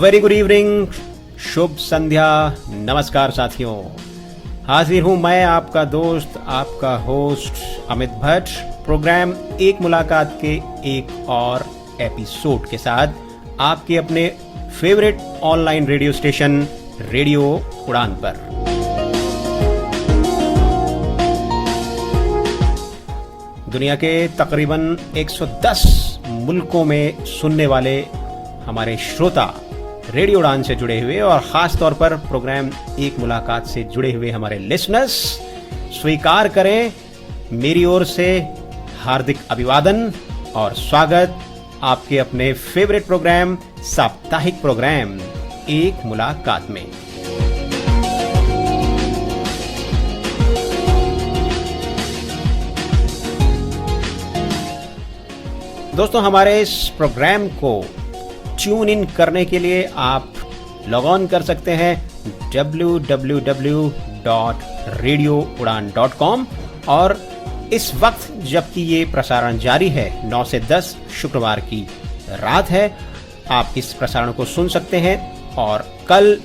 Very good evening, शुभ संध्या, नमस्कार साथियों। हाजिर हूं मैं आपका दोस्त, आपका होस्ट अमित भट्ट, प्रोग्राम एक मुलाकात के एक और एपिसोड के साथ आपके अपने favourite online radio station radio उड़ान पर। दुनिया के तकरीबन 110 मुल्कों में सुनने वाले हमारे श्रोता रेडियो उड़ान से जुड़े हुए और खास तौर पर प्रोग्राम एक मुलाकात से जुड़े हुए हमारे लिसनर्स, स्वीकार करें मेरी ओर से हार्दिक अभिवादन और स्वागत आपके अपने फेवरेट प्रोग्राम, साप्ताहिक प्रोग्राम एक मुलाकात में। दोस्तों, हमारे इस प्रोग्राम को ट्यून इन करने के लिए आप लॉग ऑन कर सकते हैं www.radioudan.com और इस वक्त जबकि ये प्रसारण जारी है 9 से 10 शुक्रवार की रात है, आप इस प्रसारण को सुन सकते हैं और कल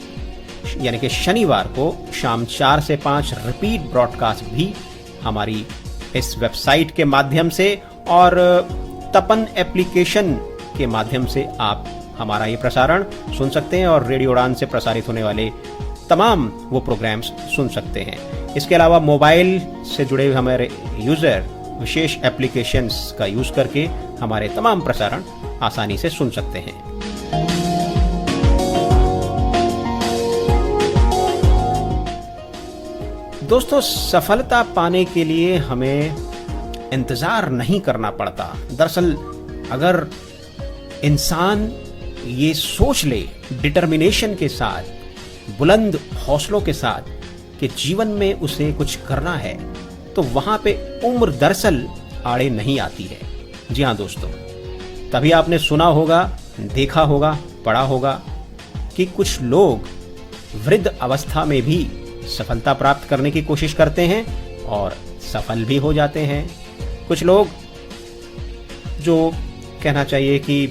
यानी कि शनिवार को शाम 4 से 5 रिपीट ब्रॉडकास्ट भी हमारी इस वेबसाइट के माध्यम से और तपन एप्लीकेशन के माध्यम से आप हमारा ये प्रसारण सुन सकते हैं और रेडियो उड़ान से प्रसारित होने वाले तमाम वो प्रोग्राम्स सुन सकते हैं। इसके अलावा मोबाइल से जुड़े हुए हमारे यूजर विशेष एप्लीकेशंस का यूज करके हमारे तमाम प्रसारण आसानी से सुन सकते हैं। दोस्तों, सफलता पाने के लिए हमें इंतजार नहीं करना पड़ता। दरअसल अगर इंसान ये सोच ले डिटर्मिनेशन के साथ, बुलंद हौसलों के साथ कि जीवन में उसे कुछ करना है, तो वहां पे उम्र दरअसल आड़े नहीं आती है। जी हाँ दोस्तों, तभी आपने सुना होगा, देखा होगा, पढ़ा होगा कि कुछ लोग वृद्ध अवस्था में भी सफलता प्राप्त करने की कोशिश करते हैं और सफल भी हो जाते हैं। कुछ लोग जो कहना चाहिए कि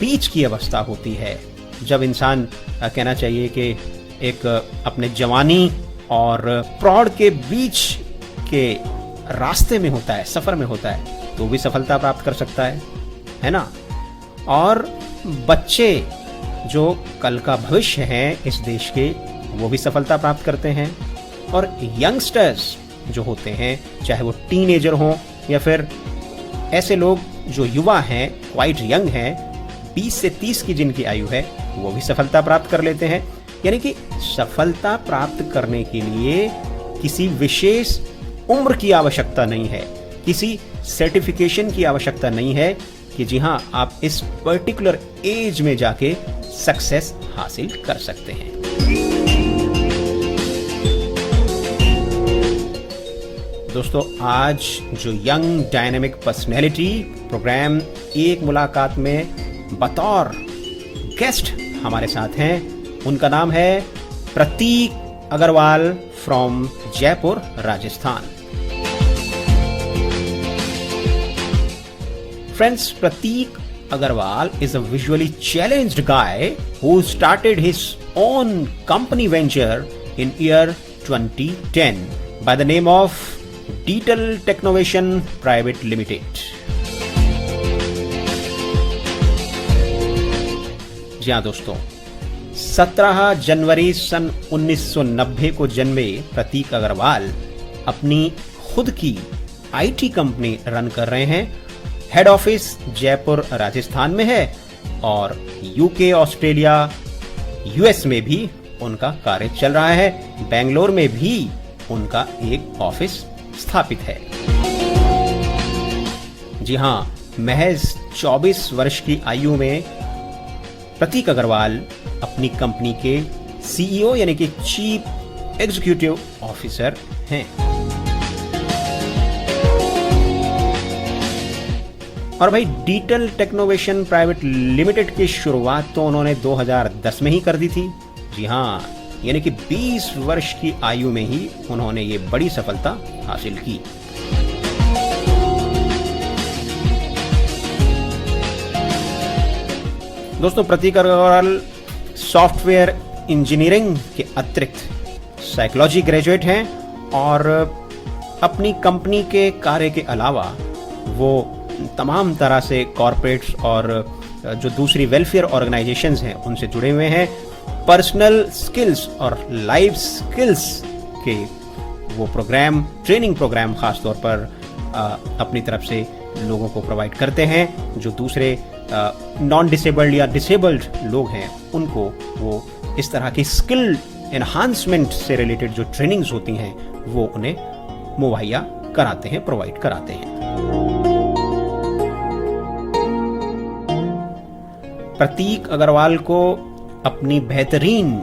बीच की अवस्था होती है, जब इंसान कहना चाहिए कि एक अपने जवानी और प्रौढ़ के बीच के रास्ते में होता है, सफर में होता है, तो भी सफलता प्राप्त कर सकता है ना। और बच्चे जो कल का भविष्य हैं इस देश के, वो भी सफलता प्राप्त करते हैं। और यंगस्टर्स जो होते हैं, चाहे वो टीनेजर हों या फिर ऐसे लोग जो युवा हैं, क्वाइट यंग हैं, 20 से 30 की जिनकी आयु है, वो भी सफलता प्राप्त कर लेते हैं। यानी कि सफलता प्राप्त करने के लिए किसी विशेष उम्र की आवश्यकता नहीं है, किसी सर्टिफिकेशन की आवश्यकता नहीं है कि जी हाँ, आप इस पर्टिकुलर एज में जाके सक्सेस हासिल कर सकते हैं। दोस्तों, आज जो यंग डायनेमिक पर्सनैलिटी प्रोग्राम एक मुलाकात में बतौर गेस्ट हमारे साथ हैं, उनका नाम है Prateek Agarwal from Jaipur, Rajasthan. Friends, Prateek Agarwal is a visually challenged guy who started his own company venture in year 2010 by the name of Detail Technovation Private Limited. जी हाँ दोस्तों, 17 जनवरी सन 1990 को जन्मे प्रतीक अग्रवाल अपनी खुद की आईटी कंपनी रन कर रहे हैं। हेड ऑफिस जयपुर, राजस्थान में है और यूके, ऑस्ट्रेलिया, यूएस में भी उनका कार्य चल रहा है। बेंगलोर में भी उनका एक ऑफिस स्थापित है। जी हाँ, महज 24 वर्ष की आयु में प्रतीक अग्रवाल अपनी कंपनी के सीईओ यानी कि चीफ एग्जीक्यूटिव ऑफिसर हैं। और भाई, डिटेल टेक्नोवेशन प्राइवेट लिमिटेड की शुरुआत तो उन्होंने 2010 में ही कर दी थी। जी हाँ, यानी कि 20 वर्ष की आयु में ही उन्होंने ये बड़ी सफलता हासिल की। दोस्तों, प्रतीक अग्रवाल सॉफ्टवेयर इंजीनियरिंग के अतिरिक्त साइकोलॉजी ग्रेजुएट हैं और अपनी कंपनी के कार्य के अलावा वो तमाम तरह से कॉरपोरेट्स और जो दूसरी वेलफेयर ऑर्गेनाइजेशंस हैं उनसे जुड़े हुए हैं। पर्सनल स्किल्स और लाइफ स्किल्स के वो प्रोग्राम, ट्रेनिंग प्रोग्राम खास तौर पर अपनी तरफ से लोगों को प्रोवाइड करते हैं। जो दूसरे नॉन डिसेबल्ड या डिसेबल्ड लोग हैं उनको वो इस तरह की स्किल एनहांसमेंट से रिलेटेड जो ट्रेनिंग्स होती हैं वो उन्हें मुहैया कराते हैं, प्रोवाइड कराते हैं। प्रतीक अग्रवाल को अपनी बेहतरीन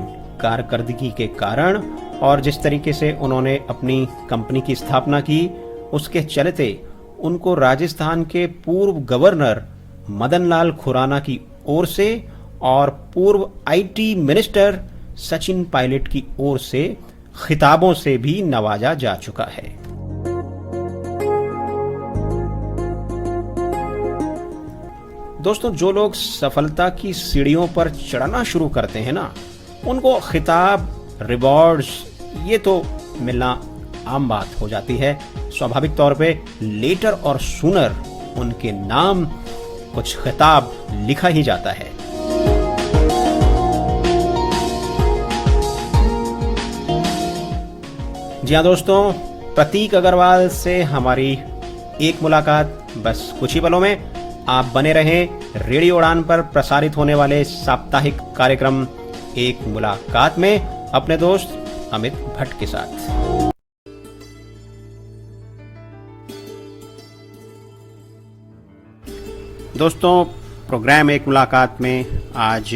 कारकर्दगी के कारण और जिस तरीके से उन्होंने अपनी कंपनी की स्थापना की, उसके चलते उनको राजस्थान के पूर्व गवर्नर मदन लाल खुराना की ओर से और पूर्व आईटी मिनिस्टर सचिन पायलट की ओर से खिताबों से भी नवाजा जा चुका है। दोस्तों, जो लोग सफलता की सीढ़ियों पर चढ़ना शुरू करते हैं ना, उनको खिताब, रिवॉर्ड्स ये तो मिलना आम बात हो जाती है। स्वाभाविक तौर पे लेटर और सूनर उनके नाम कुछ खिताब लिखा ही जाता है। जी हाँ दोस्तों, प्रतीक अग्रवाल से हमारी एक मुलाकात बस कुछ ही पलों में। आप बने रहें रेडियो उड़ान पर प्रसारित होने वाले साप्ताहिक कार्यक्रम एक मुलाकात में अपने दोस्त अमित भट्ट के साथ। दोस्तों, प्रोग्राम एक मुलाकात में आज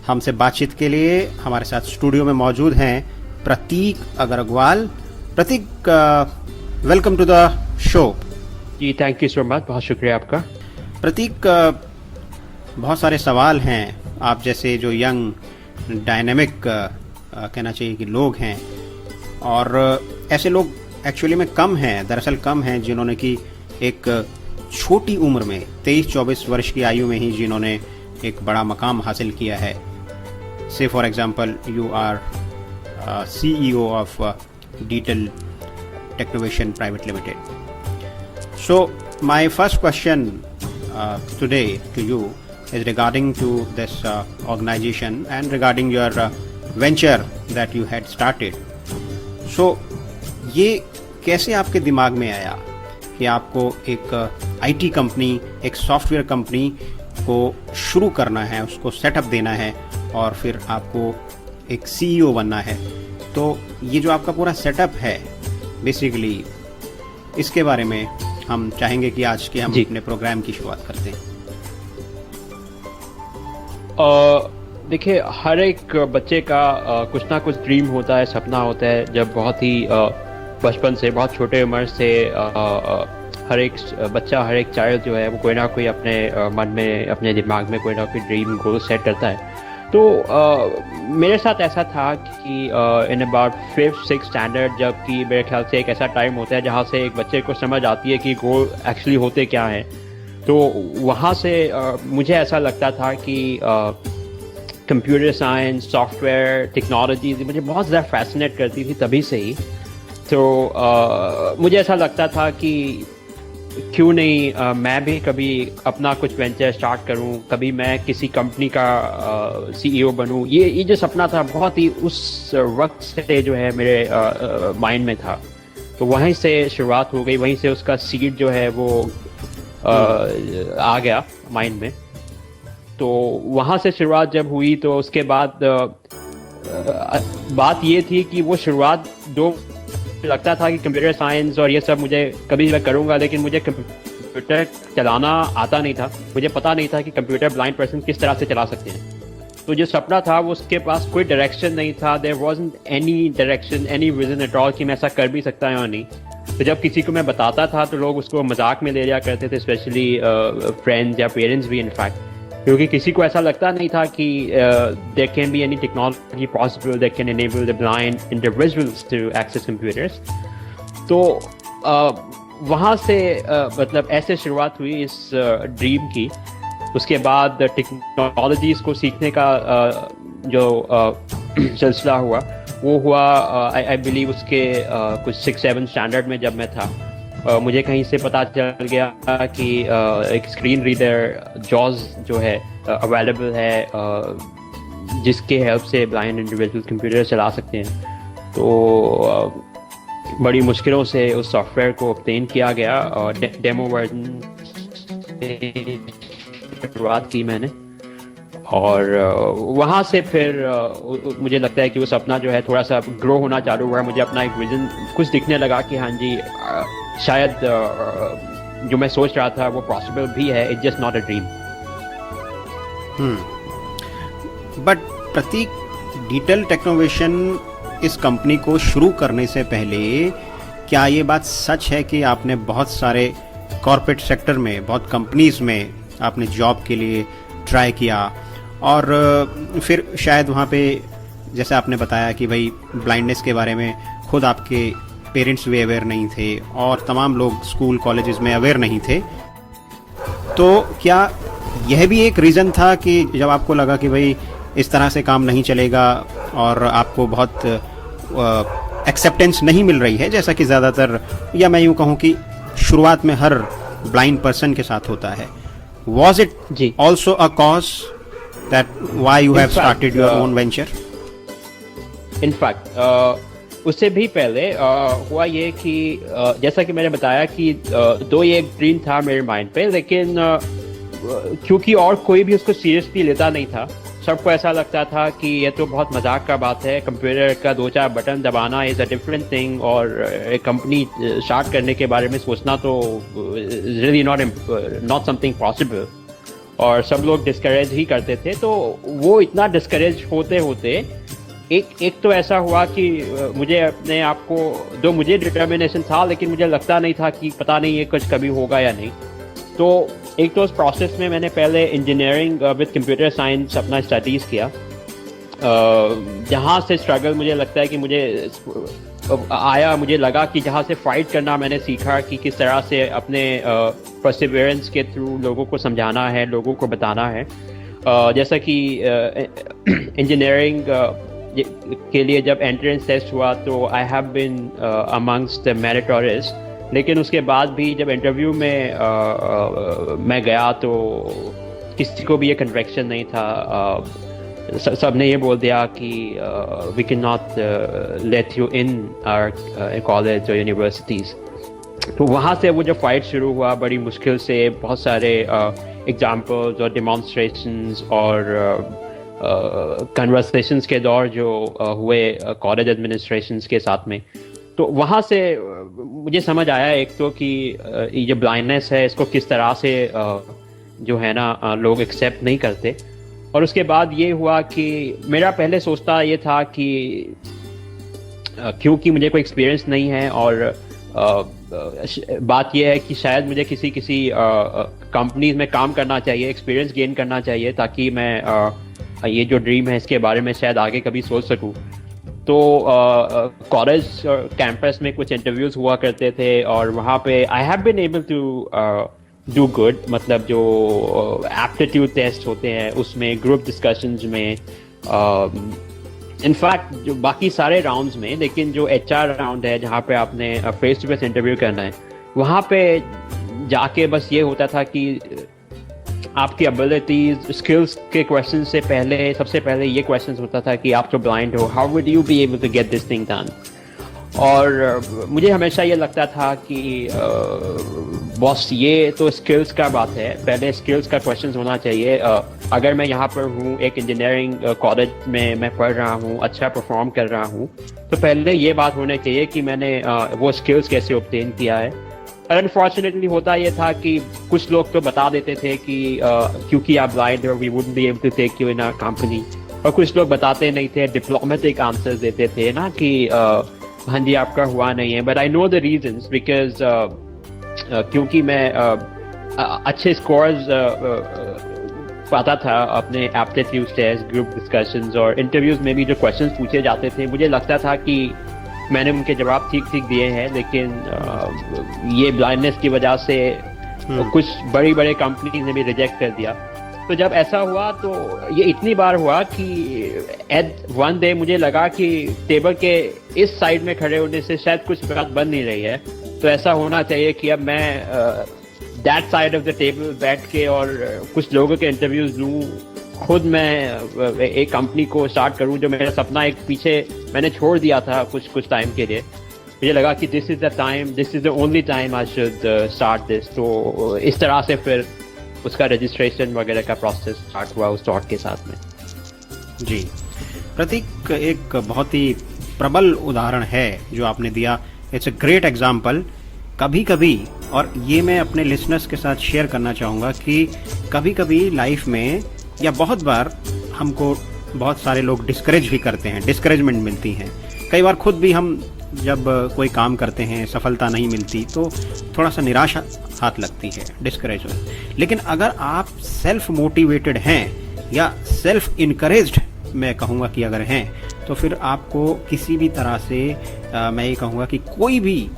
हमसे बातचीत के लिए हमारे साथ स्टूडियो में मौजूद हैं Prateek Agarwal. Prateek, welcome to the show. जी, थैंक यू सो मच, बहुत शुक्रिया आपका। प्रतीक, बहुत सारे सवाल हैं आप जैसे जो यंग डायनेमिक कहना चाहिए कि लोग हैं, और ऐसे लोग एक्चुअली में कम हैं, दरअसल कम हैं जिन्होंने कि एक छोटी उम्र में 23-24 वर्ष की आयु में ही जिन्होंने एक बड़ा मकाम हासिल किया है। से for example you are CEO of Detail Technovation Private Limited. So my first question today to you is regarding to this organization and regarding your venture that you had started. So ये कैसे आपके दिमाग में आया कि आपको एक IT company, एक सॉफ्टवेयर कंपनी को शुरू करना है, उसको सेटअप देना है और फिर आपको एक CEO बनना है? तो ये जो आपका पूरा सेटअप है बेसिकली, इसके बारे में हम चाहेंगे कि आज के हम अपने प्रोग्राम की शुरुआत करते हैं। देखिए, हर एक बच्चे का कुछ ना कुछ ड्रीम होता है, सपना होता है। जब बहुत ही बचपन से, बहुत छोटे उम्र से हर एक बच्चा, हर एक चाइल्ड जो है वो कोई ना कोई अपने मन में, अपने दिमाग में कोई ना कोई ड्रीम गोल सेट करता है। तो मेरे साथ ऐसा था कि इन अबाउट 5th-6th स्टैंडर्ड, जबकि मेरे ख्याल से एक ऐसा टाइम होता है जहाँ से एक बच्चे को समझ आती है कि गोल एक्चुअली होते क्या हैं। तो वहाँ से मुझे ऐसा लगता था कि कंप्यूटर साइंस, सॉफ्टवेयर, टेक्नोलॉजी मुझे बहुत ज़्यादा फैसिनेट करती थी तभी से ही। तो मुझे ऐसा लगता था कि क्यों नहीं मैं भी कभी अपना कुछ वेंचर स्टार्ट करूं, कभी मैं किसी कंपनी का CEO बनूं। ये जो सपना था बहुत ही उस वक्त से जो है मेरे माइंड में था। तो वहीं से शुरुआत हो गई, वहीं से उसका सीड जो है वो आ गया माइंड में। तो वहाँ से शुरुआत जब हुई तो उसके बाद बात ये थी कि वो शुरुआत लगता था कि कंप्यूटर साइंस और ये सब मुझे कभी मैं करूँगा, लेकिन मुझे कंप्यूटर चलाना आता नहीं था। मुझे पता नहीं था कि कंप्यूटर ब्लाइंड पर्सन किस तरह से चला सकते हैं। तो जो सपना था वो उसके पास कोई डायरेक्शन नहीं था। There wasn't any direction, any vision at all कि मैं ऐसा कर भी सकता है या नहीं। तो जब किसी को मैं बताता था तो लोग उसको मजाक में ले लिया करते थे, स्पेशली फ्रेंड्स या पेरेंट्स भी इनफैक्ट, क्योंकि किसी को ऐसा लगता नहीं था कि there can be any technology possible that can enable the blind individuals to access computers. तो वहाँ से मतलब ऐसे शुरुआत हुई इस ड्रीम की। उसके बाद टेक्नोलॉजीज़ को सीखने का जो सिलसिला हुआ वो हुआ आई बिलीव उसके कुछ 6-7 स्टैंडर्ड में जब मैं था। मुझे कहीं से पता चल गया कि एक स्क्रीन रीडर जॉज जो है अवेलेबल है, जिसके हेल्प से ब्लाइंड इंडिविजुअल कंप्यूटर चला सकते हैं। तो बड़ी मुश्किलों से उस सॉफ्टवेयर को ऑब्टेन किया गया और डेमो वर्जन शुरुआत की मैंने, और वहाँ से फिर मुझे लगता है कि वो सपना जो है थोड़ा सा ग्रो होना चालू हुआ। मुझे अपना एक विजन कुछ दिखने लगा कि हाँ जी, शायद जो मैं सोच रहा था वो पॉसिबल भी है, it's just not a dream. But Prateek, Detail Technovation इस कंपनी को शुरू करने से पहले क्या ये बात सच है कि आपने बहुत सारे कॉर्पोरेट सेक्टर में, बहुत कंपनीज में आपने जॉब के लिए ट्राई किया, और फिर शायद वहाँ पे जैसे आपने बताया कि भाई ब्लाइंडनेस के बारे में खुद आपके पेरेंट्स भी अवेयर नहीं थे और तमाम लोग स्कूल कॉलेजेस में अवेयर नहीं थे, तो क्या यह भी एक रीज़न था कि जब आपको लगा कि भाई इस तरह से काम नहीं चलेगा और आपको बहुत एक्सेप्टेंस नहीं मिल रही है, जैसा कि ज़्यादातर, या मैं यूँ कहूँ कि शुरुआत में हर ब्लाइंड पर्सन के साथ होता है, was it also a cause that why you have started your own venture? In fact, उससे भी पहले हुआ ये कि जैसा कि मैंने बताया कि दो ये एक ड्रीम था मेरे माइंड पे, लेकिन क्योंकि और कोई भी उसको सीरियसली लेता नहीं था, सबको ऐसा लगता था कि ये तो बहुत मजाक का बात है, कंप्यूटर का 2-4 बटन दबाना इज अ डिफरेंट थिंग, और एक कंपनी स्टार्ट करने के बारे में सोचना तो रियली नॉट समथिंग पॉसिबल, और सब लोग डिस्करेज ही करते थे। तो वो इतना डिस्करेज होते होते एक तो ऐसा हुआ कि मुझे अपने आप को, जो मुझे डिटर्मिनेशन था लेकिन मुझे लगता नहीं था कि पता नहीं ये कुछ कभी होगा या नहीं, तो एक तो उस प्रोसेस में मैंने पहले इंजीनियरिंग विद कंप्यूटर साइंस अपना स्टडीज़ किया, जहाँ से स्ट्रगल मुझे लगता है कि मुझे लगा कि जहाँ से फाइट करना मैंने सीखा कि किस तरह से अपने परसिवियरेंस के थ्रू लोगों को समझाना है, लोगों को बताना है। जैसा कि इंजीनियरिंग के लिए जब एंट्रेंस टेस्ट हुआ तो I have been amongst the meritorious, लेकिन उसके बाद भी जब इंटरव्यू में मैं गया तो किसी को भी ये कन्वेक्शन नहीं था, सब ने ये बोल दिया कि we can not let you in our college और यूनिवर्सिटीज़। तो वहाँ से वो जो फाइट शुरू हुआ, बड़ी मुश्किल से बहुत सारे एग्जाम्पल्स और डिमॉन्स्ट्रेशंस और कन्वर्सेशंस के दौर जो हुए कॉलेज एडमिनिस्ट्रेशंस के साथ में, तो वहाँ से मुझे समझ आया एक तो कि ये ब्लाइंडनेस है, इसको किस तरह से जो है ना लोग एक्सेप्ट नहीं करते। और उसके बाद ये हुआ कि मेरा पहले सोचता ये था कि क्योंकि मुझे कोई एक्सपीरियंस नहीं है, और बात यह है कि शायद मुझे किसी कंपनीज में काम करना चाहिए, एक्सपीरियंस गेन करना चाहिए, ताकि मैं ये जो ड्रीम है इसके बारे में शायद आगे कभी सोच सकूं। तो कॉलेज कैंपस में कुछ इंटरव्यूज़ हुआ करते थे और वहाँ पे I have been able to do good, मतलब जो एप्टीट्यूड टेस्ट होते हैं उसमें, ग्रुप डिस्कशंस में, इनफैक्ट जो बाकी सारे राउंड्स में, लेकिन जो HR राउंड है जहाँ पे आपने फेस टू फेस इंटरव्यू करना है, वहाँ पे जाके बस ये होता था कि आपकी एबिलिटीज, स्किल्स के क्वेश्चन से पहले, सबसे पहले ये क्वेश्चन होता था कि आप जो ब्लाइंड हो, how would you be able to get this thing done. और मुझे हमेशा ये लगता था कि बॉस ये तो स्किल्स का बात है, पहले स्किल्स का क्वेश्चन होना चाहिए। अगर मैं यहाँ पर हूँ, एक इंजीनियरिंग कॉलेज में मैं पढ़ रहा हूँ, अच्छा परफॉर्म कर रहा हूँ, तो पहले ये बात होनी चाहिए कि मैंने वो स्किल्स कैसे ऑब्टेन किया है। और अनफॉर्चुनेटली होता ये था कि कुछ लोग तो बता देते थे कि क्योंकि आप ब्लाइंड हो, we wouldn't be able to take you in our company, और कुछ लोग बताते नहीं थे, डिप्लोमेटिक आंसर्स देते थे ना कि हाँ जी आपका हुआ नहीं है। But I know the reasons, because क्योंकि मैं अच्छे स्कोर्स पाता था अपने एप्टीट्यूड टेस्ट, ग्रुप डिस्कशंस और इंटरव्यूज में भी जो क्वेश्चंस पूछे जाते थे, मुझे लगता था कि मैंने उनके जवाब ठीक ठीक दिए हैं, लेकिन ये ब्लाइंडनेस की वजह से कुछ बड़ी बड़े कंपनीज ने भी रिजेक्ट कर दिया। तो जब ऐसा हुआ तो ये इतनी बार हुआ कि एट वन डे मुझे लगा कि टेबल के इस साइड में खड़े होने से शायद कुछ बात बन नहीं रही है, तो ऐसा होना चाहिए कि अब मैं that side of the table बैठ के और कुछ लोगों के इंटरव्यूज लूँ, खुद मैं एक कंपनी को स्टार्ट करूँ, जो मेरा सपना एक पीछे मैंने छोड़ दिया था कुछ टाइम के लिए। मुझे लगा कि this is the time, this is the only time I should start this. तो इस तरह से फिर उसका रजिस्ट्रेशन वगैरह का प्रोसेस स्टार्ट हुआ उस स्टॉक के साथ में। जी प्रतीक, एक बहुत ही प्रबल उदाहरण है जो आपने दिया। It's a great example. कभी कभी, और ये मैं अपने लिसनर्स के साथ शेयर करना चाहूँगा कि कभी कभी लाइफ में या बहुत बार हमको बहुत सारे लोग डिस्करेज भी करते हैं, डिस्करेजमेंट मिलती हैं। कई बार खुद भी हम जब कोई काम करते हैं, सफलता नहीं मिलती तो थोड़ा सा निराशा हाथ लगती है, डिस्करेजमेंट। लेकिन अगर आप सेल्फ मोटिवेटेड हैं या सेल्फ इनकरेज्ड मैं कहूँगा कि अगर हैं, तो फिर आपको किसी भी तरह से मैं ये कहूँगा कि कोई भी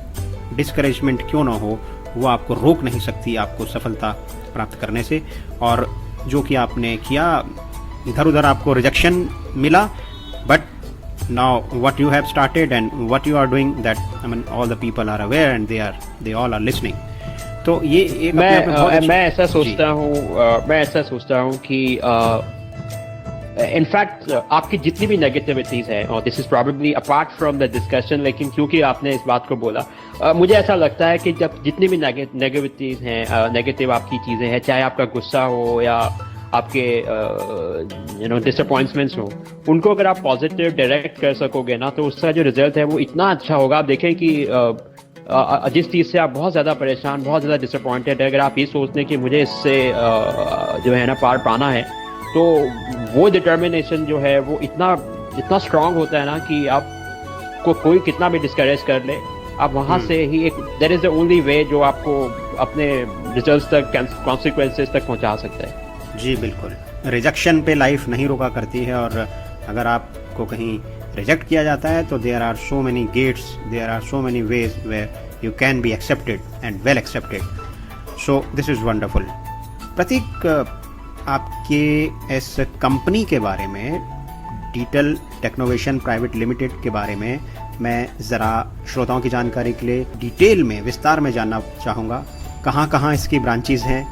डिस्करेजमेंट क्यों ना हो, वो आपको रोक नहीं सकती आपको सफलता प्राप्त करने से। और जो कि आपने किया, इधर उधर आपको रिजेक्शन मिला, but now what you have started and what you are doing, that I mean all the people are aware and they all are listening. तो ये एक मैं ऐसा सोचता हूँ कि इनफैक्ट आपकी जितनी भी नेगेटिविटीज है, और this is probably apart from the discussion, लेकिन क्योंकि आपने इस बात को बोला, मुझे ऐसा लगता है कि जब जितनी भी नेगेटिविटीज हैं, नेगेटिव आपकी चीजें हैं, चाहे आपका गुस्सा हो या आपके डिसअपॉइंटमेंट्स हो, उनको अगर आप पॉजिटिव डायरेक्ट कर सकोगे ना, तो उसका जो रिजल्ट है वो इतना अच्छा होगा। आप देखें कि जिस चीज़ से आप बहुत ज़्यादा परेशान, बहुत ज़्यादा डिसअपॉइंटेड है, अगर आप ये सोचते हैं कि मुझे इससे जो है ना पार पाना है, तो वो डिटर्मिनेशन जो है वो इतना स्ट्रांग होता है ना कि आपको कोई कितना भी डिस्करेज कर ले, आप वहाँ से ही एक that is the only way जो आपको अपने रिजल्ट्स तक, कॉन्सिक्वेंसेस तक पहुँचा सकता है। जी बिल्कुल, रिजेक्शन पे लाइफ नहीं रोका करती है, और अगर आपको कहीं रिजेक्ट किया जाता है तो there are so many gates, there are so many ways where you can be accepted and well accepted. So this is wonderful. Prateek, आपके इस कंपनी के बारे में, डिटेल टेक्नोवेशन प्राइवेट लिमिटेड के बारे में मैं ज़रा श्रोताओं की जानकारी के लिए डिटेल में, विस्तार में जानना चाहूँगा। कहाँ कहाँ इसकी ब्रांचेज़ हैं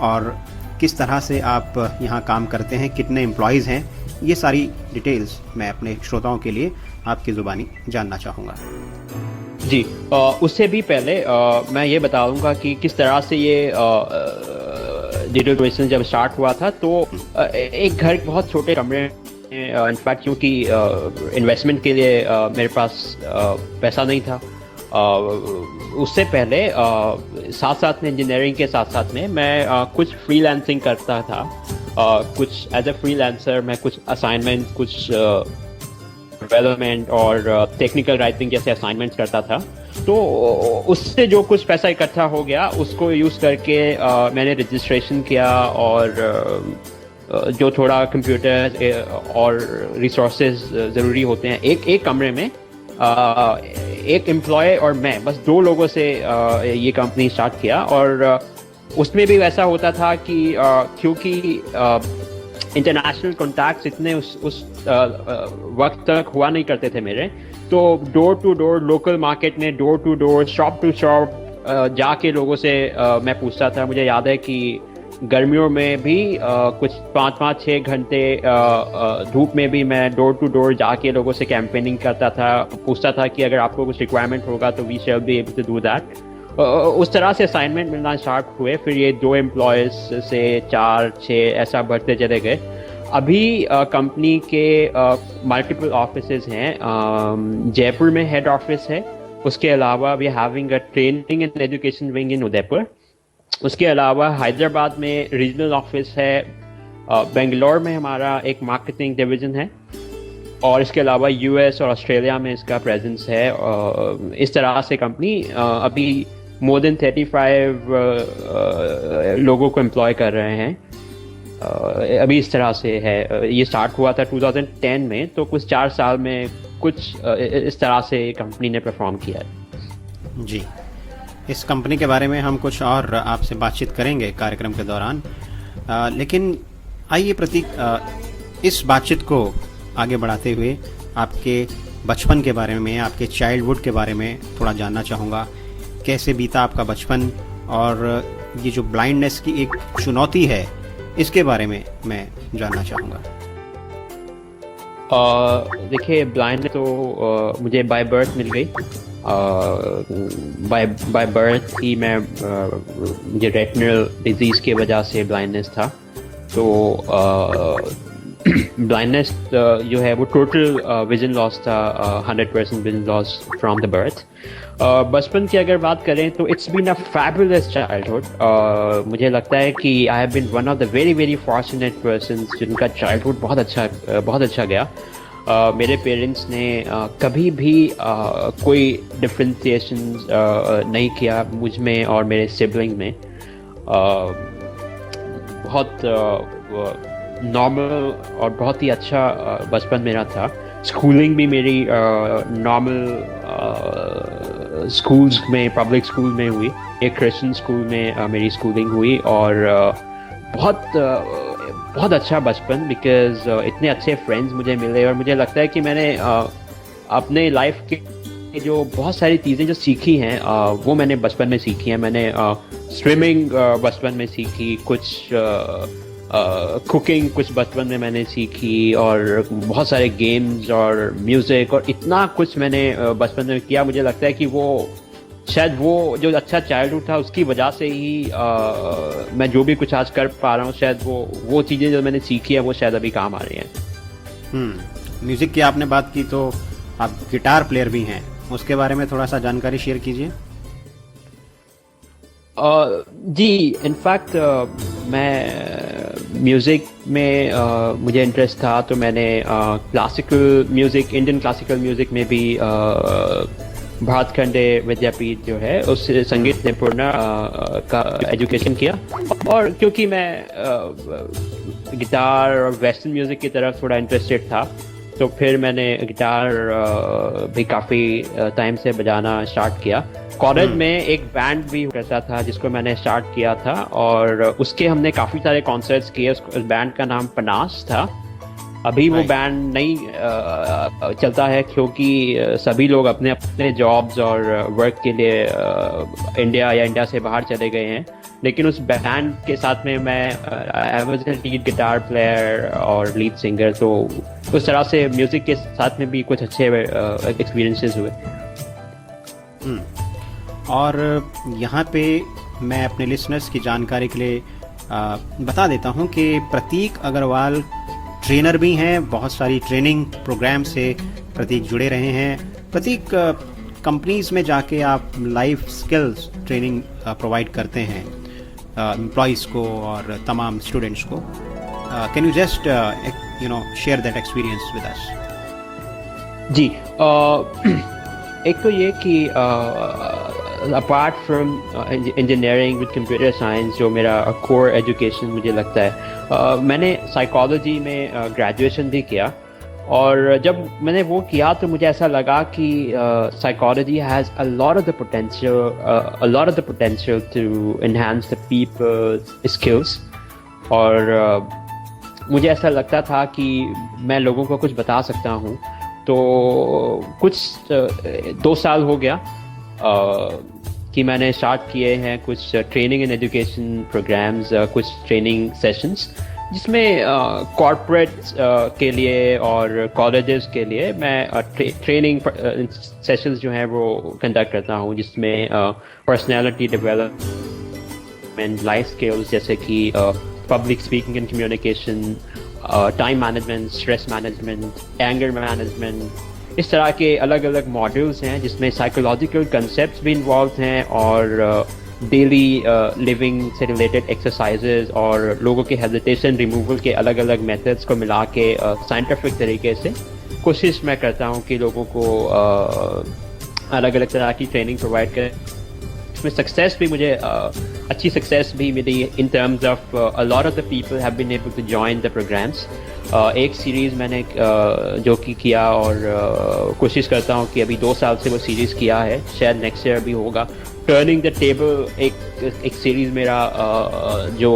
और किस तरह से आप यहाँ काम करते हैं, कितने एम्प्लॉयज़ हैं, ये सारी डिटेल्स मैं अपने श्रोताओं के लिए आपकी ज़ुबानी जानना चाहूँगा। जी, उससे भी पहले मैं ये बता दूँगा कि किस तरह से ये डिजिटल ट्यूशन जब स्टार्ट हुआ था, तो एक घर बहुत छोटे कमरे में, इनफैक्ट क्योंकि इन्वेस्टमेंट के लिए मेरे पास पैसा नहीं था, उससे पहले साथ साथ में, इंजीनियरिंग के साथ साथ में मैं कुछ फ्रीलांसिंग करता था। कुछ एज अ फ्रीलांसर मैं कुछ असाइनमेंट, कुछ डेवलपमेंट और टेक्निकल राइटिंग जैसे असाइनमेंट्स करता था। तो उससे जो कुछ पैसा इकट्ठा हो गया, उसको यूज़ करके मैंने रजिस्ट्रेशन किया, और जो थोड़ा कंप्यूटर और रिसोर्सेज ज़रूरी होते हैं, एक कमरे में एक एम्प्लॉय और मैं, बस 2 लोगों से ये कंपनी स्टार्ट किया। और उसमें भी वैसा होता था कि क्योंकि इंटरनेशनल कॉन्टैक्ट्स इतने उस वक्त तक हुआ नहीं करते थे मेरे, तो door to door, local market में door to door, shop to shop जाके लोगों से मैं पूछता था। मुझे याद है कि गर्मियों में भी कुछ 5-6 घंटे धूप में भी मैं डोर टू डोर जाके लोगों से कैंपेनिंग करता था, पूछता था कि अगर आपको कुछ रिक्वायरमेंट होगा तो we shall be able to do that. उस तरह से असाइनमेंट मिलना स्टार्ट हुए। फिर ये 2 एम्प्लॉयज़ से 4-6 ऐसा बढ़ते चले गए। अभी कंपनी के मल्टीपल ऑफिसेज हैं। जयपुर में हेड ऑफिस है, उसके अलावा we having a training and education wing in Udaipur. उसके अलावा हैदराबाद में रीजनल ऑफिस है, बेंगलोर में हमारा एक मार्केटिंग डिवीज़न है, और इसके अलावा यूएस और ऑस्ट्रेलिया में इसका प्रेजेंस है। इस तरह से कंपनी अभी मोर देन 35 लोगों को एम्प्लॉय कर रहे हैं। अभी इस तरह से है। ये स्टार्ट हुआ था 2010 में, तो कुछ 4 साल में कुछ इस तरह से कंपनी ने परफॉर्म किया है। जी, इस कंपनी के बारे में हम कुछ और आपसे बातचीत करेंगे कार्यक्रम के दौरान, लेकिन आइए प्रतीक, इस बातचीत को आगे बढ़ाते हुए आपके बचपन के बारे में, आपके चाइल्डहुड के बारे में थोड़ा जानना चाहूँगा। कैसे बीता आपका बचपन, और ये जो ब्लाइंडनेस की एक चुनौती है इसके बारे में मैं जानना चाहूँगा। देखिए, ब्लाइंड तो मुझे बाय बर्थ मिल गई। बाय बर्थ ही मैं मुझे रेटिनल डिजीज़ की वजह से ब्लाइंडनेस था। तो ब्लाइंडनेस जो है वो टोटल विजन लॉस था, 100% vision loss from the birth. बचपन की अगर बात करें तो it's been a fabulous childhood. मुझे लगता है कि I have been one of the very very fortunate persons जिनका चाइल्डहुड बहुत अच्छा गया। मेरे पेरेंट्स ने कभी भी कोई डिफ्रेंसिएशन नहीं किया मुझ में और मेरे सिबलिंग में। बहुत नॉर्मल और बहुत ही अच्छा बचपन मेरा था। स्कूलिंग भी मेरी नॉर्मल स्कूल्स में, पब्लिक स्कूल में हुई। एक क्रिश्चियन स्कूल में मेरी स्कूलिंग हुई, और बहुत अच्छा बचपन, बिकॉज इतने अच्छे फ्रेंड्स मुझे मिले। और मुझे लगता है कि मैंने अपने लाइफ के जो बहुत सारी चीज़ें जो सीखी हैं वो मैंने बचपन में सीखी हैं। मैंने स्विमिंग बचपन में सीखी, कुछ कुकिंग कुछ बचपन में मैंने सीखी, और बहुत सारे गेम्स और म्यूज़िक और इतना कुछ मैंने बचपन में किया। मुझे लगता है कि वो शायद वो जो अच्छा चाइल्डहुड था उसकी वजह से ही मैं जो भी कुछ आज कर पा रहा हूँ, शायद वो चीज़ें जो मैंने सीखी है वो शायद अभी काम आ रही हैं। म्यूज़िक की आपने बात की, तो आप गिटार प्लेयर भी हैं, उसके बारे में थोड़ा सा जानकारी शेयर कीजिए। जी, इनफैक्ट मैं म्यूज़िक में मुझे इंटरेस्ट था, तो मैंने classical music, Indian classical music में भी भातखंडे विद्यापीठ जो है उस संगीत निपुणता का एजुकेशन किया। और क्योंकि मैं गिटार और वेस्टर्न म्यूज़िक की तरफ थोड़ा इंटरेस्टेड था, तो फिर मैंने गिटार भी काफ़ी टाइम से बजाना स्टार्ट किया। कॉलेज में एक बैंड भी रहता था जिसको मैंने स्टार्ट किया था, और उसके हमने काफ़ी सारे कॉन्सर्ट्स किए। उस बैंड का नाम पनास था। अभी वो बैंड नहीं चलता है, क्योंकि सभी लोग अपने अपने जॉब्स और वर्क के लिए इंडिया या इंडिया से बाहर चले गए हैं। लेकिन उस बैंड के साथ में मैं I was a lead guitar player और लीड सिंगर, तो उस तरह से म्यूज़िक के साथ में भी कुछ अच्छे एक्सपीरियंसेस हुए। और यहाँ पे मैं अपने लिसनर्स की जानकारी के लिए बता देता हूँ कि प्रतीक अग्रवाल ट्रेनर भी हैं। बहुत सारी ट्रेनिंग प्रोग्राम से प्रतीक जुड़े रहे हैं। प्रतीक, कंपनीज में जाके आप लाइफ स्किल्स ट्रेनिंग प्रोवाइड करते हैं एम्प्लॉयज़ को और तमाम स्टूडेंट्स को। Can you just share that experience with us? जी, एक तो ये कि apart from engineering with computer science, जो मेरा कोर एजुकेशन मुझे लगता है, मैंने साइकोलॉजी में ग्रेजुएशन भी किया। और जब मैंने वो किया तो मुझे ऐसा लगा कि psychology has a lot of the potential to enhance the people's skills. और मुझे ऐसा लगता था कि मैं लोगों को कुछ बता सकता हूँ। तो कुछ 2 साल हो गया कि मैंने स्टार्ट किए हैं कुछ ट्रेनिंग एंड एजुकेशन प्रोग्राम्स, कुछ ट्रेनिंग सेशंस, जिसमें कॉर्पोरेट के लिए और कॉलेजेस के लिए मैं ट्रेनिंग सेशंस जो हैं वो कंडक्ट करता हूँ, जिसमें पर्सनालिटी डेवलपमेंट, लाइफ स्किल्स जैसे कि public speaking and communication, time management, stress management, anger management, इस तरह के अलग अलग मॉड्यूल्स हैं जिसमें साइकोलॉजिकल कंसेप्ट्स भी इन्वॉल्व हैं, और डेली लिविंग से रिलेटेड एक्सरसाइजेज और लोगों के हेजिटेशन रिमूवल के अलग अलग मेथड्स को मिला के साइंटिफिक तरीके से कोशिश मैं करता हूँ कि लोगों को अलग अलग तरह की ट्रेनिंग प्रोवाइड करें। इसमें सक्सेस भी मुझे अच्छी सक्सेस भी मिली in terms of a lot of the people have been able to join the programs. एक सीरीज़ मैंने जो कि किया, और कोशिश करता हूँ कि अभी 2 साल से वो सीरीज़ किया है, शायद नेक्स्ट ईयर भी होगा। टर्निंग द टेबल एक सीरीज मेरा जो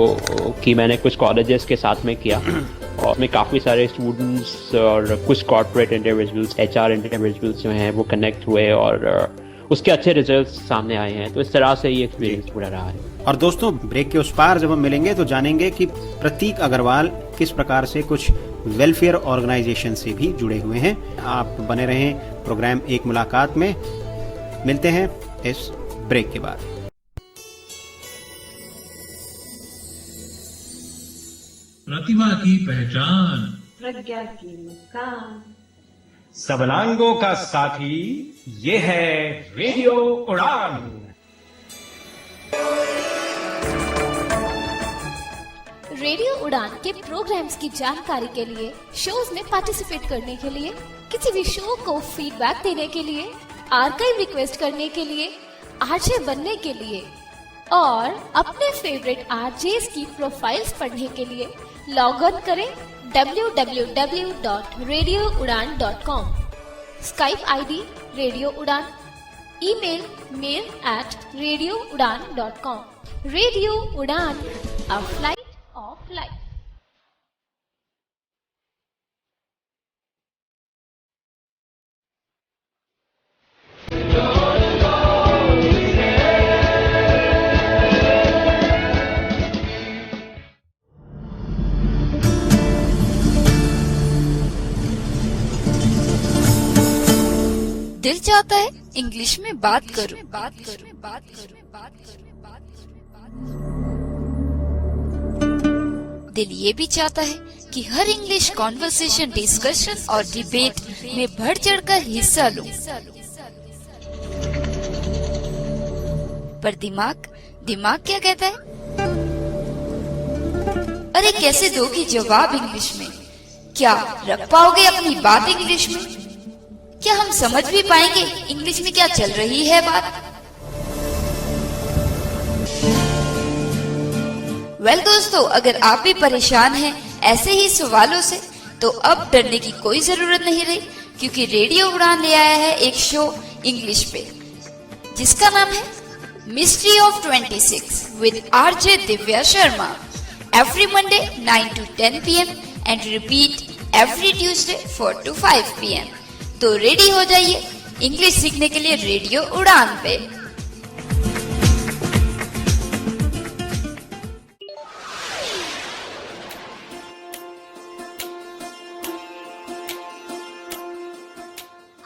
कि मैंने कुछ कॉलेजेस के साथ में किया और उसमें काफ़ी सारे स्टूडेंट्स और कुछ कॉर्पोरेट इंडिविजुअल्स HR इंडिविजुअल्स जो हैं वो कनेक्ट हुए और उसके अच्छे रिजल्ट्स सामने आए हैं। तो इस तरह से ये एक्सपीरियंस पूरा रहा है। और दोस्तों, ब्रेक के उस पार जब हम मिलेंगे तो जानेंगे कि प्रतीक अग्रवाल किस प्रकार से कुछ वेलफेयर ऑर्गेनाइजेशन से भी जुड़े हुए हैं। आप बने रहें प्रोग्राम एक मुलाकात में। मिलते हैं इस ब्रेक के बाद। प्रतिभा की पहचान, प्रज्ञा की मुस्कान, सबलांगों का साथी, ये है रेडियो उड़ान। रेडियो उड़ान के प्रोग्राम्स की जानकारी के लिए, शोज में पार्टिसिपेट करने के लिए, किसी भी शो को फीडबैक देने के लिए, आर्काइव रिक्वेस्ट करने के लिए, आरजे बनने के लिए और अपने फेवरेट आरजेस की प्रोफाइल्स पढ़ने के लिए लॉग ऑन करें www.radioudan.com। स्काइप आईडी रेडियो उड़ान, ईमेल mail@radioudan.com। रेडियो उड़ान, अ फ्लाइट ऑफ लाइफ। दिल चाहता है इंग्लिश में बात करूं। दिल ये भी चाहता है कि हर इंग्लिश कॉन्वर्सेशन, डिस्कशन और डिबेट में बढ़ चढ़कर हिस्सा लूं। पर दिमाग क्या कहता है? अरे कैसे दोगी जवाब इंग्लिश में? क्या रख पाओगे अपनी बात इंग्लिश में? क्या हम समझ भी पाएंगे इंग्लिश में क्या चल रही है बात? वेल दोस्तों, अगर आप भी परेशान हैं ऐसे ही सवालों से, तो अब डरने की कोई जरूरत नहीं रही, क्योंकि रेडियो उड़ान ले आया है एक शो इंग्लिश पे, जिसका नाम है mystery of 26 with RJ Divya Sharma. Every Monday 9 to 10 PM and repeat every Tuesday 4 to 5 PM। तो रेडी हो जाइए इंग्लिश सीखने के लिए रेडियो उड़ान पे।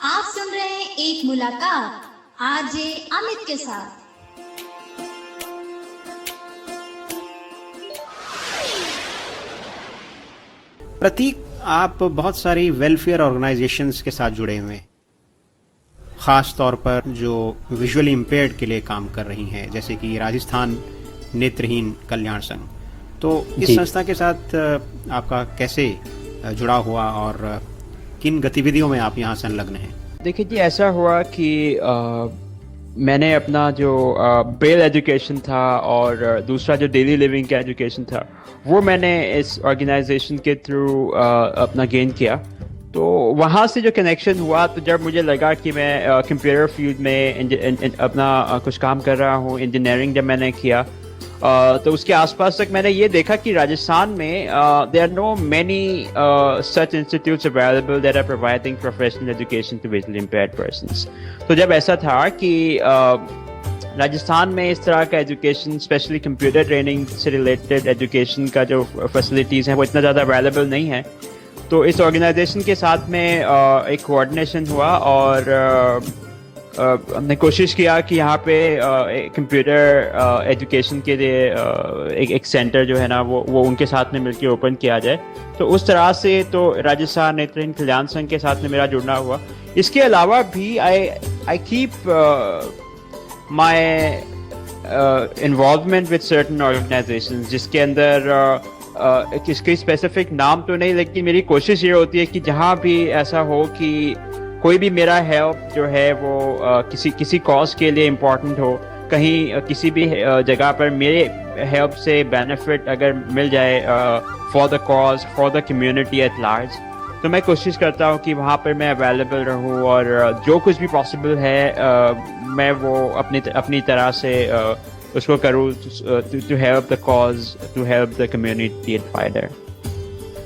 आप सुन रहे हैं एक मुलाकात आरजे अमित के साथ। प्रतीक, आप बहुत सारी वेलफेयर ऑर्गेनाइजेशंस के साथ जुड़े हुए हैं, खास तौर पर जो विजुअली इम्पेयर्ड के लिए काम कर रही हैं, जैसे कि राजस्थान नेत्रहीन कल्याण संघ। तो इस संस्था के साथ आपका कैसे जुड़ा हुआ और किन गतिविधियों में आप यहाँ संलग्न हैं? देखिए जी, ऐसा हुआ कि मैंने अपना जो ब्रेल एजुकेशन था और दूसरा जो डेली लिविंग का एजुकेशन था, वो मैंने इस ऑर्गेनाइजेशन के थ्रू अपना गेन किया। तो वहाँ से जो कनेक्शन हुआ, तो जब मुझे लगा कि मैं कंप्यूटर फील्ड में अपना कुछ काम कर रहा हूँ, इंजीनियरिंग जब मैंने किया, तो उसके आसपास तक मैंने ये देखा कि राजस्थान में there are no many such institutes available that are providing professional education to visually impaired persons। तो जब ऐसा था कि राजस्थान में इस तरह का एजुकेशन, स्पेशली कंप्यूटर ट्रेनिंग से रिलेटेड एजुकेशन का जो फैसिलिटीज़ हैं वो इतना ज़्यादा अवेलेबल नहीं है, तो इस ऑर्गेनाइजेशन के साथ में एक कोऑर्डिनेशन हुआ और हमने कोशिश किया कि यहाँ पे कंप्यूटर एजुकेशन के लिए एक सेंटर जो है ना वो उनके साथ में मिलकर ओपन किया जाए। तो उस तरह से तो राजस्थान नेत्रहीन कल्याण संघ के साथ में मेरा जुड़ना हुआ। इसके अलावा भी I keep my involvement with certain organisations, जिसके अंदर किसके स्पेसिफिक नाम तो नहीं, लेकिन मेरी कोशिश ये होती है कि जहाँ भी ऐसा हो कि कोई भी मेरा हेल्प जो है वो किसी कॉज के लिए इम्पोर्टेंट हो, कहीं किसी भी जगह पर मेरे हेल्प से बेनिफिट अगर मिल जाए for the cause, for the community at large, तो तो मैं कोशिश करता हूँ कि वहाँ पर मैं अवेलेबल रहूँ और जो कुछ भी पॉसिबल है मैं वो अपनी तरह से उसको करूँ to help the cause, to help the community at wider.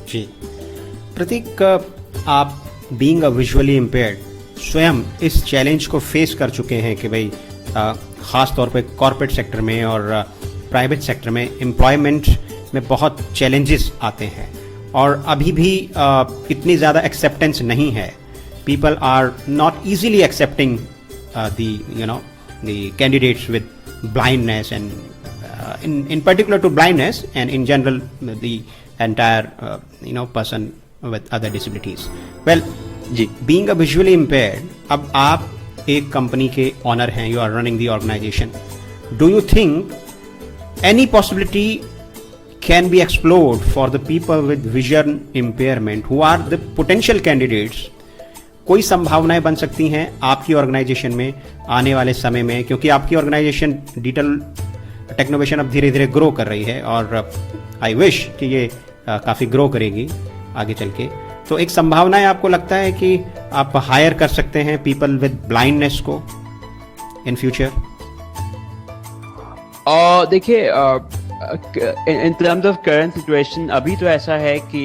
जी प्रतीक, आप बीइंग अ विजुअली इम्पेयर्ड स्वयं इस चैलेंज को फेस कर चुके हैं कि भाई ख़ास तौर पे कॉर्पोरेट सेक्टर में और प्राइवेट सेक्टर में एम्प्लॉयमेंट में बहुत चैलेंजेस आते हैं और अभी भी इतनी ज़्यादा एक्सेप्टेंस नहीं है। People are not easily accepting the candidates with blindness and in particular to blindness and in general the entire person with other disabilities. Well, जी being a visually impaired, अब आप एक कंपनी के ऑनर हैं, you are running the organization. Do you think any possibility can be explored for the people with vision impairment who are the potential candidates? कोई संभावनाएं बन सकती हैं आपकी ऑर्गेनाइजेशन में आने वाले समय में, क्योंकि आपकी ऑर्गेनाइजेशन डिजिटल टेक्नोवेशन अब धीरे धीरे ग्रो कर रही है और आई विश कि ये काफ़ी ग्रो करेगी आगे चल के। तो एक संभावनाएं आपको लगता है कि आप हायर कर सकते हैं पीपल विद ब्लाइंडनेस को इन फ्यूचर? देखिए इन टर्म्स ऑफ करंट सिचुएशन अभी तो ऐसा है कि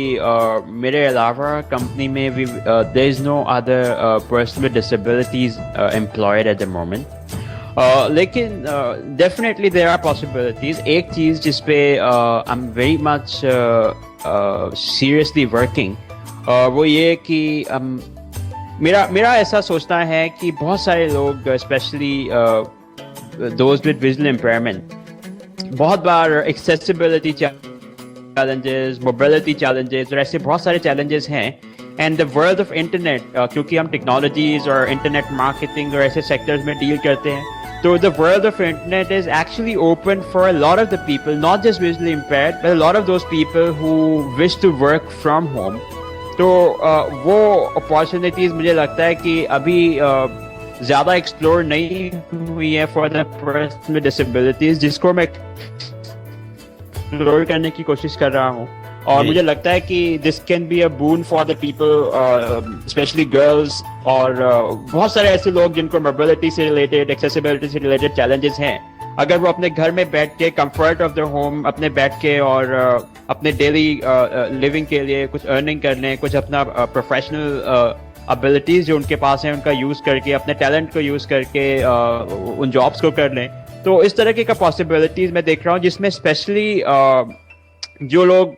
मेरे अलावा कंपनी में भी there is no other person with disabilities employed at the moment, लेकिन डेफिनेटली देयर आर पॉसिबिलिटीज। एक चीज़ जिस पे I am very much seriously working वो ये कि मेरा ऐसा सोचना है कि बहुत सारे लोग specially those with visual impairment बहुत बार एक्सेसिबिलिटी चैलेंजेस, मोबिलिटी चैलेंजेस और ऐसे बहुत सारे चैलेंजेस हैं। And the world of internet, क्योंकि हम टेक्नोलॉजीज और इंटरनेट मार्केटिंग और ऐसे सेक्टर्स में डील करते हैं, तो the world of internet is actually open for a lot of the people, not just visually impaired but a lot of those people who wish to work from home. तो वो opportunities मुझे लगता है कि अभी ज़्यादा एक्सप्लोर नहीं हुई है for the person with disabilities, जिसको मैं एक्सप्लोर करने की कोशिश कर रहा हूँ। और मुझे लगता है कि this can be a boon for the people, specially girls और बहुत सारे ऐसे लोग जिनको मोबिलिटी से रिलेटेड, एक्सेसिबिलिटी से रिलेटेड चैलेंजेस हैं। अगर वो अपने घर में बैठ के कंफर्ट ऑफ द होम अपने बैठ के और अपने डेली लिविंग के लिए कुछ अर्निंग कर लें, कुछ अपना प्रोफेशनल एबिलिटीज जो उनके पास हैं उनका यूज करके, अपने टैलेंट को यूज करके उन जॉब्स को कर लें, तो इस तरह के पॉसिबिलिटीज मैं देख रहा हूँ, जिसमें स्पेशली जो लोग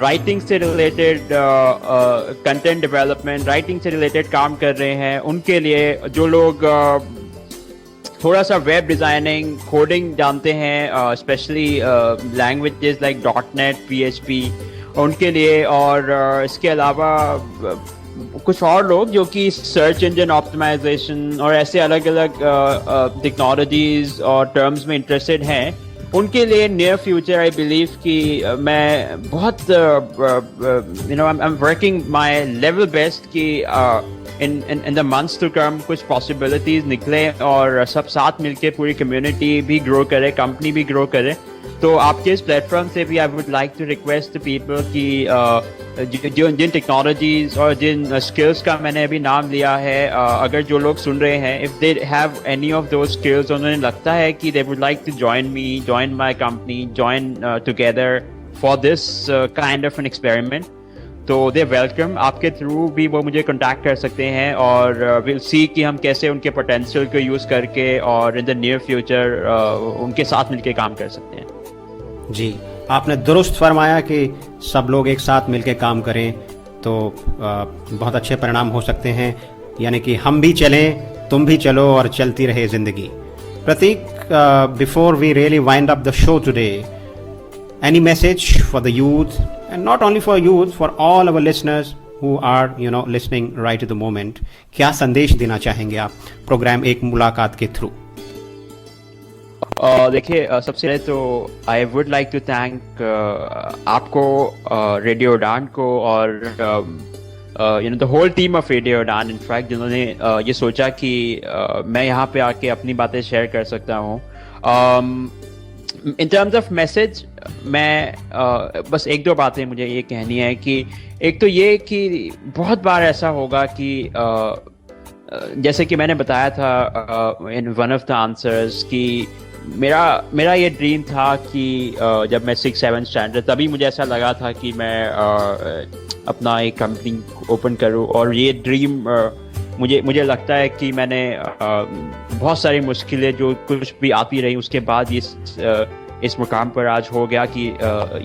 राइटिंग से रिलेटेड, कंटेंट डेवलपमेंट, राइटिंग से रिलेटेड काम कर रहे हैं, उनके लिए जो लोग थोड़ा सा वेब डिज़ाइनिंग, कोडिंग जानते हैं, specially languages like .NET, PHP, उनके लिए, और इसके अलावा कुछ और लोग जो कि सर्च इंजन ऑप्टिमाइजेशन और ऐसे अलग अलग टेक्नोलॉजीज और टर्म्स में इंटरेस्टेड हैं, उनके लिए नियर फ्यूचर आई बिलीव कि मैं बहुत I am working my level best कि in the months to come कुछ पॉसिबिलिटीज निकले और सब साथ मिलके पूरी कम्युनिटी भी ग्रो करे, कंपनी भी ग्रो करे। तो आपके इस प्लेटफॉर्म से भी I would like to request people कि जिन टेक्नोलॉजीज और जिन स्किल्स का मैंने अभी नाम लिया है, अगर जो लोग सुन रहे हैं, if they have any of those skills, उन्हें लगता है कि they would like to join me, join my company, join together for this kind of an experiment, तो दे वेलकम। आपके थ्रू भी वो मुझे कांटेक्ट कर सकते हैं और विल सी कि हम कैसे उनके पोटेंशियल को यूज़ करके और इन द नियर फ्यूचर उनके साथ मिलके काम कर सकते हैं। जी, आपने दुरुस्त फरमाया कि सब लोग एक साथ मिलकर काम करें तो बहुत अच्छे परिणाम हो सकते हैं, यानी कि हम भी चलें, तुम भी चलो और चलती रहे ज़िंदगी। Prateek, before we really wind up the show today, any message for the youth, and not only for youth, for all our listeners who are listening right at the moment, क्या संदेश देना चाहेंगे आप प्रोग्राम एक मुलाकात के थ्रू? देखिए, सबसे पहले तो I would like to thank आपको, रेडियो उड़ान को और the whole team of radio Udaan, in fact जिन्होंने ये सोचा कि मैं यहाँ पे आके अपनी बातें शेयर कर सकता हूँ। इन टर्म्स ऑफ मैसेज मैं बस एक दो बातें मुझे ये कहनी है कि एक तो ये कि बहुत बार ऐसा होगा कि जैसे कि मैंने बताया था in one of the answers कि मेरा ये ड्रीम था कि जब मैं 6-7 स्टैंडर्ड तभी मुझे ऐसा लगा था कि मैं अपना एक कंपनी ओपन करूं, और ये ड्रीम मुझे लगता है कि मैंने बहुत सारी मुश्किलें जो कुछ भी आती रही उसके बाद इस मुकाम पर आज हो गया कि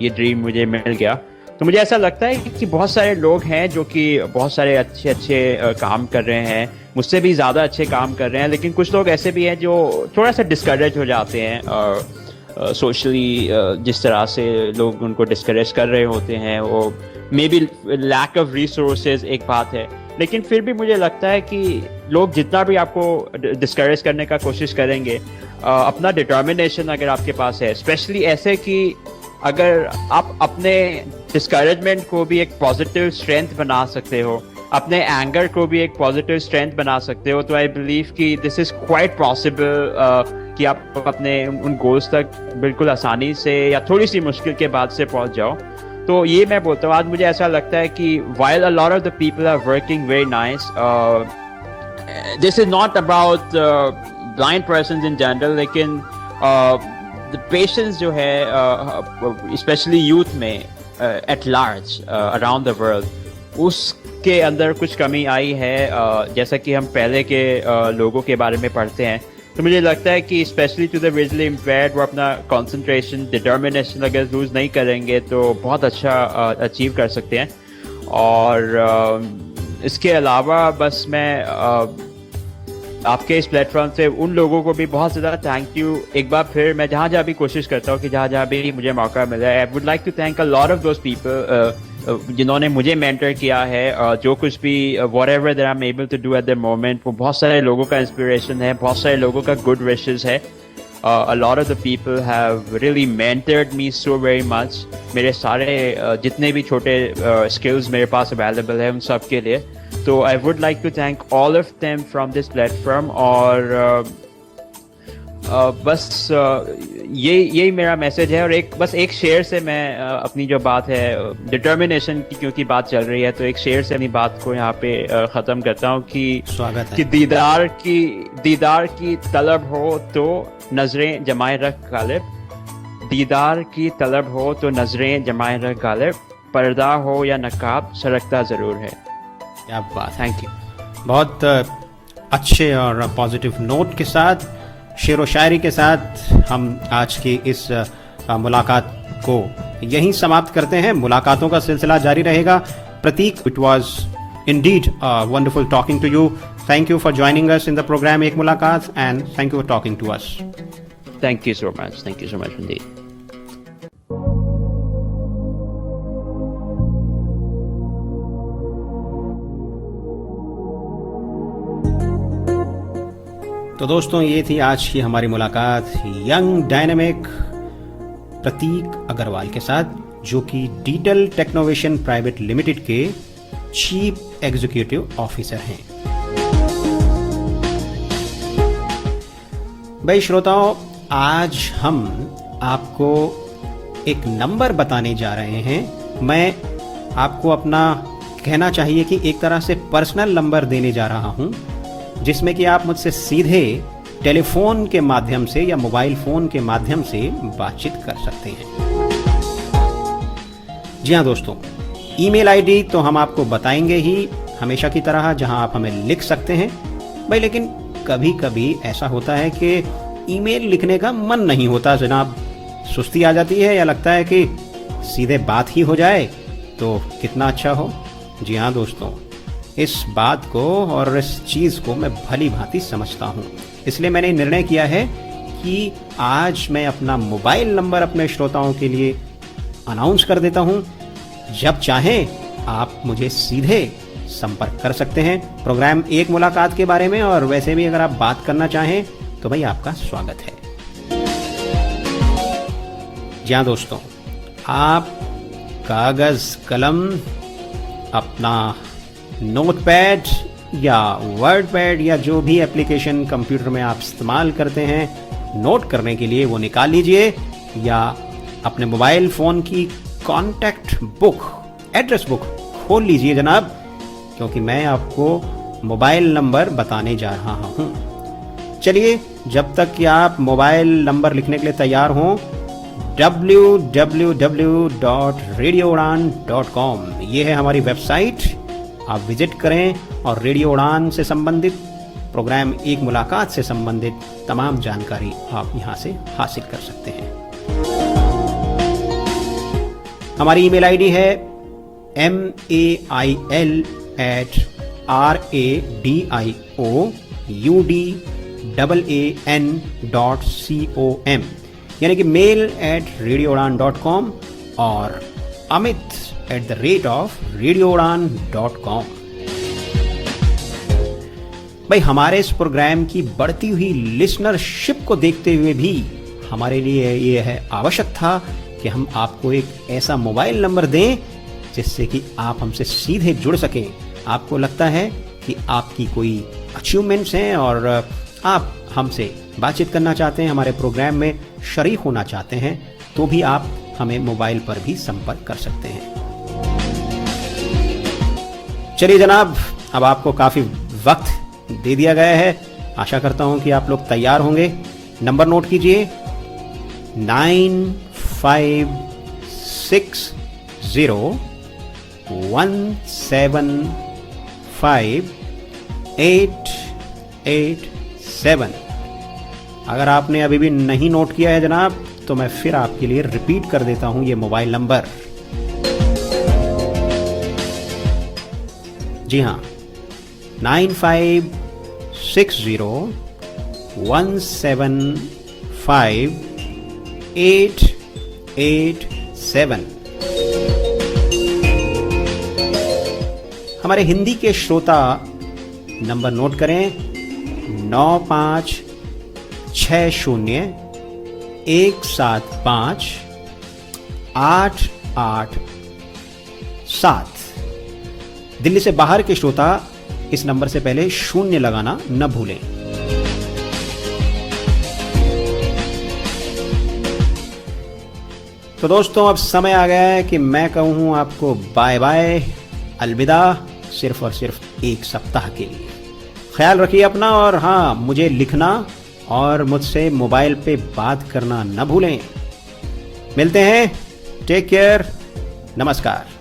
ये ड्रीम मुझे मिल गया। तो मुझे ऐसा लगता है कि बहुत सारे लोग हैं जो कि बहुत सारे अच्छे काम कर रहे हैं, मुझसे भी ज़्यादा अच्छे काम कर रहे हैं, लेकिन कुछ लोग ऐसे भी हैं जो थोड़ा सा डिस्करेज हो जाते हैं सोशली, जिस तरह से लोग उनको डिस्करेज कर रहे होते हैं, वो may be lack of resources एक बात है, लेकिन फिर भी मुझे लगता है कि लोग जितना भी आपको डिस्करेज करने का कोशिश करेंगे, अपना डिटर्मिनेशन अगर आपके पास है, स्पेशली ऐसे कि अगर आप अपने डिस्करेजमेंट को भी एक पॉजिटिव स्ट्रेंथ बना सकते हो, अपने एंगर को भी एक पॉजिटिव स्ट्रेंथ बना सकते हो, तो आई बिलीव कि दिस इज क्वाइट पॉसिबल कि आप अपने उन गोल्स तक बिल्कुल आसानी से या थोड़ी सी मुश्किल के बाद से पहुंच जाओ। तो ये मैं बोलता हूँ, आज मुझे ऐसा लगता है कि while a lot of the people are working very nice, this is not about blind persons in general, लेकिन the patience जो है especially youth में at large around the world, उसके अंदर कुछ कमी आई है। जैसा कि हम पहले के लोगों के बारे में पढ़ते हैं, तो मुझे लगता है कि specially to the visually impaired वो अपना कंसंट्रेशन, डिटर्मिनेशन अगर लूज नहीं करेंगे तो बहुत अच्छा अचीव कर सकते हैं। और इसके अलावा बस मैं आपके इस प्लेटफॉर्म से उन लोगों को भी बहुत ज़्यादा थैंक यू एक बार फिर, मैं जहाँ भी कोशिश करता हूँ कि जहाँ भी मुझे मौका मिला है, I would like to thank a lot of those people जिन्होंने मुझे मेंटर किया है, जो कुछ भी whatever that I am able to do at the moment, वो बहुत सारे लोगों का इंस्पिरेशन है, बहुत सारे लोगों का गुड विशेस है। A lot of the people have really mentored me so very much। मेरे सारे जितने भी छोटे skills मेरे पास available है उन सब के लिए, तो I would like to thank all of them from this platform। और बस यही मेरा मैसेज है। और एक शेर से मैं अपनी जो बात है डिटर्मिनेशन की, क्योंकि बात चल रही है, तो एक शेर से अपनी बात को यहाँ पे ख़त्म करता हूँ कि स्वागत है। कि दीदार की तलब हो तो नजरें जमाए रख गालिब, दीदार की तलब हो तो नजरें जमाए रख गालिब, पर्दा हो या नकाब सरकता ज़रूर है। क्या बात, थैंक यू। बहुत अच्छे और पॉजिटिव नोट के साथ, शेर व शायरी के साथ हम आज की इस मुलाकात को यहीं समाप्त करते हैं। मुलाकातों का सिलसिला जारी रहेगा। Prateek, it was indeed wonderful talking to you. Thank you for joining us in the program Ek Mulaqat, and thank you for talking to us. Thank you so much. Thank you so much indeed. तो दोस्तों, ये थी आज की हमारी मुलाकात young dynamic प्रतीक अग्रवाल के साथ, जो कि डिटेल टेक्नोवेशन प्राइवेट लिमिटेड के चीफ एग्जीक्यूटिव ऑफिसर हैं। भाई श्रोताओं, आज हम आपको एक नंबर बताने जा रहे हैं। मैं आपको अपना कहना चाहिए कि एक तरह से पर्सनल नंबर देने जा रहा हूं, जिसमें कि आप मुझसे सीधे टेलीफोन के माध्यम से या मोबाइल फोन के माध्यम से बातचीत कर सकते हैं। जी हाँ दोस्तों, ईमेल आईडी तो हम आपको बताएंगे ही हमेशा की तरह, जहां आप हमें लिख सकते हैं भाई। लेकिन कभी कभी ऐसा होता है कि ईमेल लिखने का मन नहीं होता जनाब, सुस्ती आ जाती है या लगता है कि सीधे बात ही हो जाए तो कितना अच्छा हो। जी हाँ दोस्तों, इस बात को और इस चीज़ को मैं भली भांति समझता हूँ, इसलिए मैंने निर्णय किया है कि आज मैं अपना मोबाइल नंबर अपने श्रोताओं के लिए अनाउंस कर देता हूँ। जब चाहें आप मुझे सीधे संपर्क कर सकते हैं प्रोग्राम एक मुलाकात के बारे में, और वैसे भी अगर आप बात करना चाहें तो भाई आपका स्वागत है। जी हाँ दोस्तों, आप कागज कलम, अपना नोटपैड या वर्ड पैड या जो भी एप्लीकेशन कंप्यूटर में आप इस्तेमाल करते हैं नोट करने के लिए, वो निकाल लीजिए। या अपने मोबाइल फोन की कॉन्टैक्ट बुक, एड्रेस बुक खोल लीजिए जनाब, क्योंकि मैं आपको मोबाइल नंबर बताने जा रहा हूं। चलिए, जब तक कि आप मोबाइल नंबर लिखने के लिए तैयार हों, www.radioudan.com ये है हमारी वेबसाइट। आप विजिट करें और रेडियो उड़ान से संबंधित, प्रोग्राम एक मुलाकात से संबंधित तमाम जानकारी आप यहां से हासिल कर सकते हैं। हमारी ईमेल आईडी है mail@radioudan.com, यानी कि mail@radioudan.com और amit@radioudan.com। भाई, हमारे इस प्रोग्राम की बढ़ती हुई लिसनरशिप को देखते हुए भी हमारे लिए ये है आवश्यक था कि हम आपको एक ऐसा मोबाइल नंबर दें जिससे कि आप हमसे सीधे जुड़ सकें। आपको लगता है कि आपकी कोई अचीवमेंट्स हैं और आप हमसे बातचीत करना चाहते हैं, हमारे प्रोग्राम में शरीक होना चाहते हैं, तो भी आप हमें मोबाइल पर भी संपर्क कर सकते हैं। चलिए जनाब, अब आपको काफी वक्त दे दिया गया है। आशा करता हूं कि आप लोग तैयार होंगे। नंबर नोट कीजिए, 9560175887। अगर आपने अभी भी नहीं नोट किया है जनाब, तो मैं फिर आपके लिए रिपीट कर देता हूं ये मोबाइल नंबर। जी हाँ, 9560175887। हमारे हिंदी के श्रोता नंबर नोट करें, 9560175887। दिल्ली से बाहर के श्रोता इस नंबर से पहले 0 लगाना न भूलें। तो दोस्तों, अब समय आ गया है कि मैं कहूं आपको बाय बाय, अलविदा, सिर्फ और सिर्फ एक सप्ताह के लिए। ख्याल रखिए अपना, और हाँ, मुझे लिखना और मुझसे मोबाइल पे बात करना न भूलें। मिलते हैं, टेक केयर, नमस्कार।